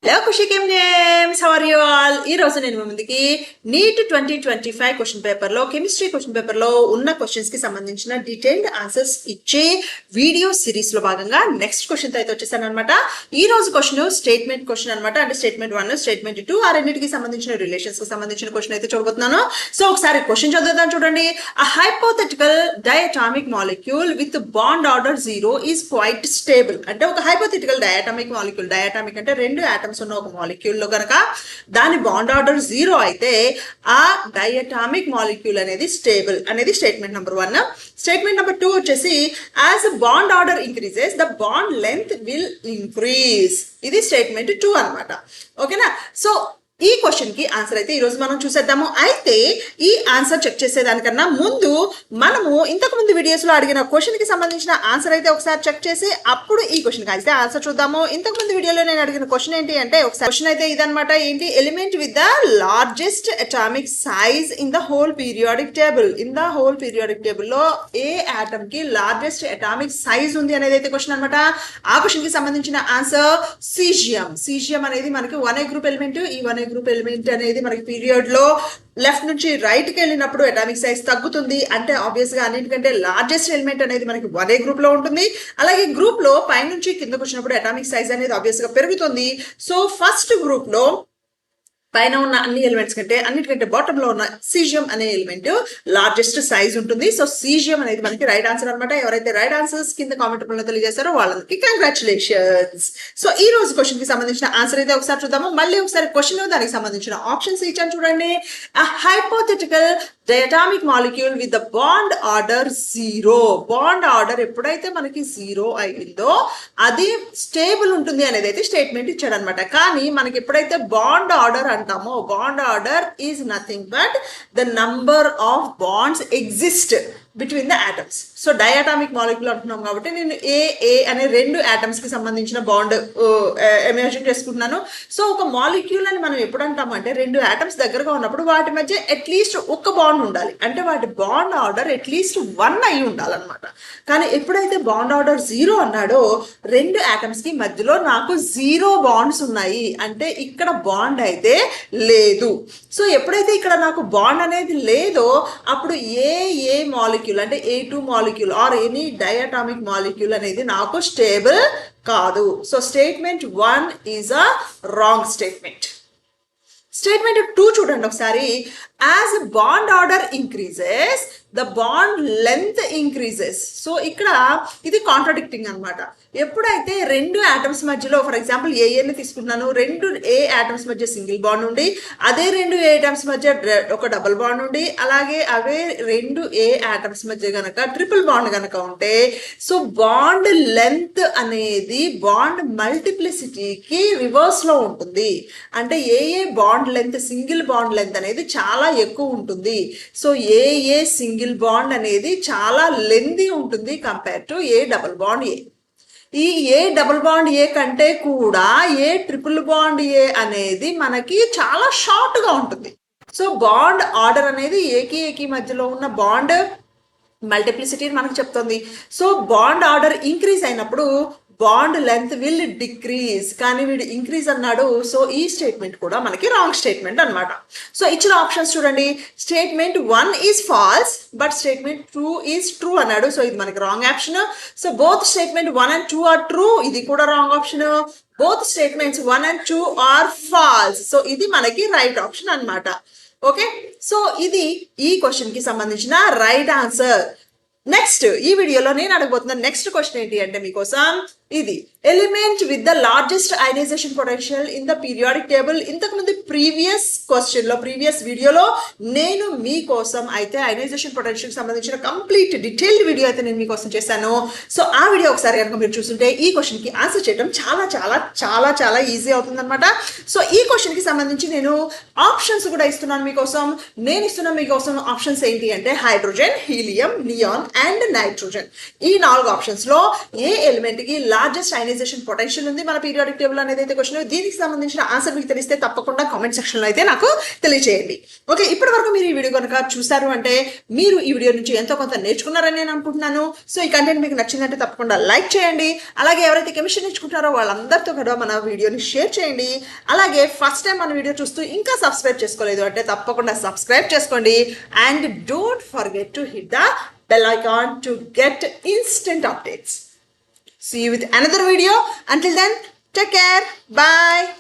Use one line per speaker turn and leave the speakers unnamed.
Hello Kushikim names, how are you all? ఈ రోజు నేను మీ ముందుకి నీట్ 2025 క్వశ్చన్ పేపర్ లో కెమిస్ట్రీ క్వశ్చన్ పేపర్ లో ఉన్న క్వశ్చన్స్ కి సంబంధించిన డీటెయిల్డ్ ఆన్సర్స్ ఇచ్చే వీడియో సిరీస్ లో భాగంగా నెక్స్ట్ క్వశ్చన్ తో అయితే వచ్చేసాను అనమాట. ఈ రోజు క్వశ్చన్ స్టేట్మెంట్ క్వశ్చన్ అనమాట. అంటే స్టేట్మెంట్ 1 స్టేట్మెంట్ 2 ఆ రెండింటికి సంబంధించిన రిలేషన్స్ కి సంబంధించిన క్వశ్చన్ అయితే చూడబోతున్నాను. సో ఒకసారి క్వశ్చన్ చదువుదాం చూడండి. A hypothetical diatomic molecule with bond order 0 is quite stable. అంటే ఒక హైపోథెటికల్ డయాటమిక్ మాలిక్యూల్, డయాటమిక్ అంటే రెండు ఆటమ్స్ ఉన్న ఒక మాలిక్యూల్ లో కనుక దాని బాండ్ ఆర్డర్ 0 అయితే ఆ డయాటమిక్ మాలిక్యూల్ అనేది స్టేబుల్ అనేది స్టేట్మెంట్ నెంబర్ 1. స్టేట్మెంట్ నెంబర్ 2 వచ్చేసి as bond order increases the bond length will increase. ఇది స్టేట్మెంట్ 2 అనమాట. ఓకేనా? సో ఈ క్వశ్చన్ కి ఆన్సర్ అయితే ఈ రోజు మనం చూసేద్దాము. అయితే ఈ ఆన్సర్ చెక్ చేసేదానికన్నా ముందు మనము ఇంతకు ముందు వీడియోస్ లో అడిగిన క్వశ్చన్ కి సంబంధించిన ఆన్సర్ అయితే ఒకసారి చెక్ చేసి అప్పుడు ఈ క్వశ్చన్ కి అయితే ఆన్సర్ చూద్దాము. ఇంతకు ముందు వీడియోలో నేను అడిగిన క్వశ్చన్ ఏంటి అంటే, ఒకసారి క్వశ్చన్ అయితే ఇదనమాట. ఏంటి? Element with the largest atomic size in the whole periodic table. In the whole periodic table లో ఏ ఆటమ్ కి లార్జెస్ట్ అటామిక్ సైజ్ ఉంది అనేది అయితే క్వశ్చన్ అనమాట. ఆ క్వశ్చన్ కి సంబంధించిన ఆన్సర్ సీజియం. సీజియం అనేది మనకి 1A గ్రూప్ ఎలిమెంట్. ఈ 1A గ్రూప్ ఎలిమెంట్ అనేది మనకి పీరియడ్ లో లెఫ్ట్ నుంచి రైట్ కి వెళ్ళినప్పుడు అటామిక్ సైజ్ తగ్గుతుంది. అంటే ఆబ్వియస్ గా అన్నిటికంటే లార్జెస్ట్ ఎలిమెంట్ అనేది మనకి 1A గ్రూప్ లో ఉంటుంది. అలాగే గ్రూప్ లో పై నుంచి కిందకు వచ్చినప్పుడు అటామిక్ సైజ్ అనేది ఆబ్వియస్ గా పెరుగుతుంది. సో ఫస్ట్ గ్రూప్ లో పైన ఉన్న అన్ని ఎలిమెంట్స్ కంటే అన్నిటికంటే బాటమ్ లో ఉన్న సీజియం అనే ఎలిమెంట్ లార్జెస్ట్ సైజ్ ఉంటుంది. సో సీజియం అనేది మనకి రైట్ ఆన్సర్ అనమాట. ఎవరైతే రైట్ ఆన్సర్స్ కింద కామెంట్ రూపంలో తెలియజేస్తారో వాళ్ళకి కంగ్రాచులేషన్స్. సో ఈ రోజు క్వశ్చన్ కి సంబంధించిన ఆన్సర్ అయితే ఒకసారి చూద్దాము. మళ్ళీ ఒకసారి క్వశ్చన్ దానికి సంబంధించిన ఆప్షన్స్ ఇచ్చాను చూడండి. A hypothetical diatomic molecule with the bond order 0. Bond order ఎప్పుడైతే మనకి 0 అయిందో అది స్టేబుల్ ఉంటుంది అనేది అయితే స్టేట్మెంట్ ఇచ్చాడు అనమాట. కానీ మనకి ఎప్పుడైతే బాండ్ ఆర్డర్ అంటామో, bond order is nothing but the number of bonds exist between the atoms. So diatomic molecule అంటున్నాం కాబట్టి నేను ఏ అనే రెండు ఆటమ్స్ కి సంబంధించిన బాండ్ ఇమాజిన్ చేసుకుంటున్నాను. సో ఒక మాలిక్యూల్ అని మనం ఎప్పుడు అంటామంటే రెండు ఆటమ్స్ దగ్గరగా ఉన్నప్పుడు వాటి మధ్య అట్లీస్ట్ ఒక బాండ్ ఉండాలి. అంటే వాటి బాండ్ ఆర్డర్ అట్లీస్ట్ 1 అయి ఉండాలన్నమాట. కానీ ఎప్పుడైతే బాండ్ ఆర్డర్ 0 అన్నాడో రెండు ఆటమ్స్ కి మధ్యలో నాకు 0 బాండ్స్ ఉన్నాయి. అంటే ఇక్కడ బాండ్ అయితే లేదు. సో ఎప్పుడైతే ఇక్కడ నాకు బాండ్ అనేది లేదో అప్పుడు ఏ మాలిక్యూల్ అంటే A2 molecule or any diatomic molecule అనేది నాకు స్టేబుల్ కాదు. So statement 1 is a wrong statement. Statement 2 చూడండి ఒకసారి. As bond order increases the bond length increases. So ఇక్కడ ఇది కాంట్రాడిక్టింగ్ అనమాట. ఎప్పుడైతే రెండు ఆటమ్స్ మధ్యలో, ఫర్ ఎగ్జాంపుల్ ఏని తీసుకుంటున్నాను, రెండు ఏ ఆటమ్స్ మధ్య సింగిల్ బాండ్ ఉండి అదే రెండు ఏ ఆటమ్స్ మధ్య ఒక డబుల్ బాండ్ ఉండి అలాగే అవే రెండు ఏ ఆటమ్స్ మధ్య గనక ట్రిపుల్ బాండ్ గనక ఉంటే సో బాండ్ లెంత్ అనేది బాండ్ మల్టిప్లిసిటీకి రివర్స్ లో ఉంటుంది. అంటే a bond length, single bond length అనేది చాలా ఎక్కువ ఉంటుంది. సో ఏ సింగిల్ బాండ్ అనేది చాలా లెంతీ ఉంటుంది compare to a double bond a. ఈ ఏ డబుల్ బాండ్ ఏ కంటే కూడా ఏ ట్రిపుల్ బాండ్ ఏ అనేది మనకి చాలా షార్ట్ గా ఉంటుంది. సో బాండ్ ఆర్డర్ అనేది ఏకి మధ్యలో ఉన్న బాండ్ మల్టిప్లిసిటీ మనకు చెప్తుంది. సో బాండ్ ఆర్డర్ ఇంక్రీజ్ అయినప్పుడు బాండ్ లెంత్ విల్ డిక్రీజ్. కానీ వీడు ఇంక్రీజ్ అన్నాడు. సో ఈ స్టేట్మెంట్ కూడా మనకి రాంగ్ స్టేట్మెంట్ అనమాట. సో ఇచ్చిన ఆప్షన్స్ చూడండి. Statement 1 is false but statement 2 is true అన్నాడు. సో ఇది మనకి wrong option. So both statement 1 and 2 are true. ఇది కూడా wrong option. Both statements 1 and 2 are false. So ఇది మనకి రైట్ ఆప్షన్ అనమాట. ఓకే, సో ఇది ఈ క్వశ్చన్ కి సంబంధించిన రైట్ ఆన్సర్. నెక్స్ట్ ఈ వీడియోలో నేను అడగబోతున్న నెక్స్ట్ క్వశ్చన్ ఏంటి అంటే మీకోసం ఇది element with the largest ionisation potential in the periodic table. ఇంతకు ముందు ప్రీవియస్ వీడియోలో నేను మీకోసం అయితే అయనైజేషన్ పొటెన్షియల్ సంబంధించిన కంప్లీట్ డీటెయిల్డ్ వీడియో అయితే నేను మీకోసం చేశాను. సో ఆ వీడియో ఒకసారి కనుక మీరు చూస్తుంటే ఈ క్వశ్చన్ కి ఆన్సర్ చేయడం చాలా చాలా చాలా చాలా ఈజీ అవుతుంది అనమాట. సో ఈ క్వశ్చన్ కి సంబంధించి నేను ఆప్షన్స్ కూడా ఇస్తున్నాను మీకోసం. నేను ఇస్తున్న మీకోసం ఆప్షన్స్ ఏంటి అంటే hydrogen, helium, neon and nitrogen. ఈ 4 ఆప్షన్స్ లో ఏ ఎలిమెంట్ కి లార్జెస్ట్ అయనైజేషన్ పొటెన్షియల్ ఉంది మన పీరియాడిక్ టేబుల్ అనేది అయితే క్వశ్చన్. దీనికి సంబంధించిన ఆన్సర్ మీకు తెలిస్తే తప్పకుండా కామెంట్ సెక్షన్లో అయితే నాకు తెలియజేయండి. ఓకే, ఇప్పటి వరకు మీరు ఈ వీడియో కనుక చూసారు అంటే మీరు ఈ వీడియో నుంచి ఎంతో కొంత నేర్చుకున్నారని నేను అనుకుంటున్నాను. సో ఈ కంటెంట్ మీకు నచ్చిందంటే తప్పకుండా లైక్ చేయండి. అలాగే ఎవరైతే కెమిస్ట్రీ నేర్చుకుంటారో వాళ్ళందరితో కూడా మన వీడియోని షేర్ చేయండి. అలాగే ఫస్ట్ టైం మన వీడియో చూస్తూ ఇంకా సబ్స్క్రైబ్ చేసుకోలేదు అంటే తప్పకుండా సబ్స్క్రైబ్ చేసుకోండి. And don't forget to hit the bell icon to get instant updates. See you with another video. Until then, take care. Bye.